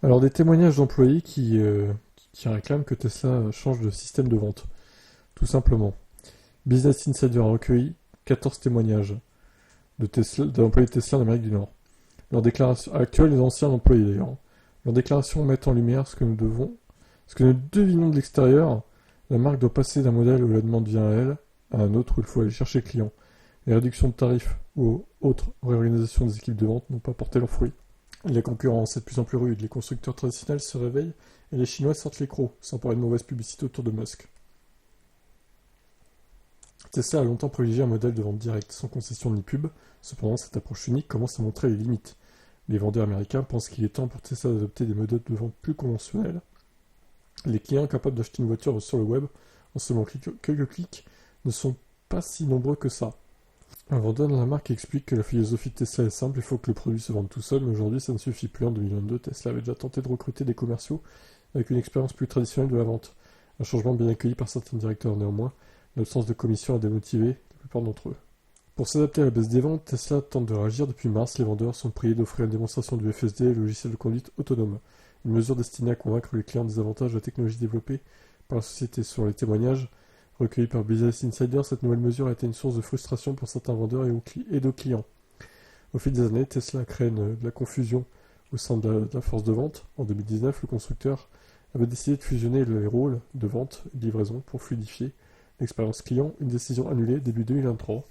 Alors des témoignages d'employés qui réclament que Tesla change de système de vente, tout simplement. Business Insider a recueilli 14 témoignages d'employés de Tesla en Amérique du Nord. Leurs déclarations actuelles et anciens employés d'ailleurs. Leurs déclarations mettent en lumière ce que nous devinons de l'extérieur. La marque doit passer d'un modèle où la demande vient à elle, à un autre où il faut aller chercher le client. Les réductions de tarifs ou autres réorganisations des équipes de vente n'ont pas porté leurs fruits. La concurrence est de plus en plus rude, les constructeurs traditionnels se réveillent et les Chinois sortent les crocs, sans parler de mauvaise publicité autour de Musk. Tesla a longtemps privilégié un modèle de vente directe, sans concession ni pub. Cependant, cette approche unique commence à montrer les limites. Les vendeurs américains pensent qu'il est temps pour Tesla d'adopter des modèles de vente plus conventionnels. Les clients capables d'acheter une voiture sur le web en seulement quelques clics ne sont pas si nombreux que ça. Un vendeur de la marque explique que la philosophie de Tesla est simple, il faut que le produit se vende tout seul, mais aujourd'hui ça ne suffit plus. En 2022, Tesla avait déjà tenté de recruter des commerciaux avec une expérience plus traditionnelle de la vente. Un changement bien accueilli par certains directeurs néanmoins, l'absence de commission a démotivé la plupart d'entre eux. Pour s'adapter à la baisse des ventes, Tesla tente de réagir. Depuis mars, les vendeurs sont priés d'offrir une démonstration du FSD et le logiciel de conduite autonome. Une mesure destinée à convaincre les clients des avantages de la technologie développée par la société. Selon les témoignages recueillis par Business Insider, cette nouvelle mesure a été une source de frustration pour certains vendeurs et de clients. Au fil des années, Tesla a créé de la confusion au sein de la force de vente. En 2019, le constructeur avait décidé de fusionner les rôles de vente et de livraison pour fluidifier l'expérience client, une décision annulée début 2023,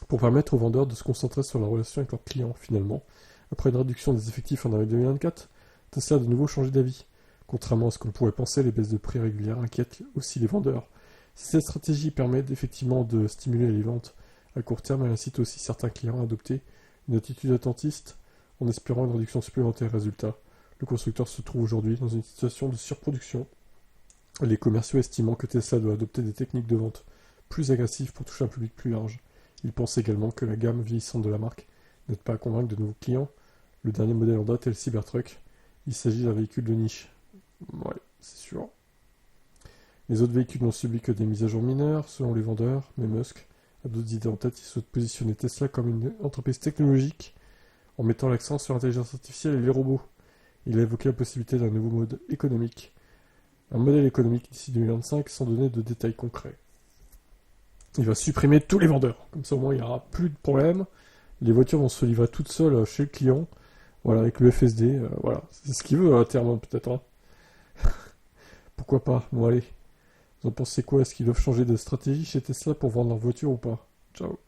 pour permettre aux vendeurs de se concentrer sur la relation avec leurs clients. Finalement, après une réduction des effectifs en avril 2024, Tesla a de nouveau changé d'avis. Contrairement à ce qu'on pourrait penser, les baisses de prix régulières inquiètent aussi les vendeurs. Si cette stratégie permet effectivement de stimuler les ventes à court terme, elle incite aussi certains clients à adopter une attitude attentiste en espérant une réduction supplémentaire. Résultat, le constructeur se trouve aujourd'hui dans une situation de surproduction. Les commerciaux estimant que Tesla doit adopter des techniques de vente plus agressives pour toucher un public plus large. Ils pensent également que la gamme vieillissante de la marque n'aide pas à convaincre de nouveaux clients. Le dernier modèle en date est le Cybertruck. Il s'agit d'un véhicule de niche. Ouais, c'est sûr. Les autres véhicules n'ont subi que des mises à jour mineures, selon les vendeurs, mais Musk a d'autres idées en tête. Il souhaite positionner Tesla comme une entreprise technologique en mettant l'accent sur l'intelligence artificielle et les robots. Il a évoqué la possibilité d'un nouveau mode économique. Un modèle économique d'ici 2025 sans donner de détails concrets. Il va supprimer tous les vendeurs. Comme ça au moins il n'y aura plus de problème. Les voitures vont se livrer toutes seules chez le client. Voilà, avec le FSD. Voilà, c'est ce qu'il veut à terme peut-être. Hein. Pourquoi pas. Bon allez. Vous en pensez quoi? Est-ce qu'ils doivent changer de stratégie chez Tesla pour vendre leur voiture ou pas? Ciao.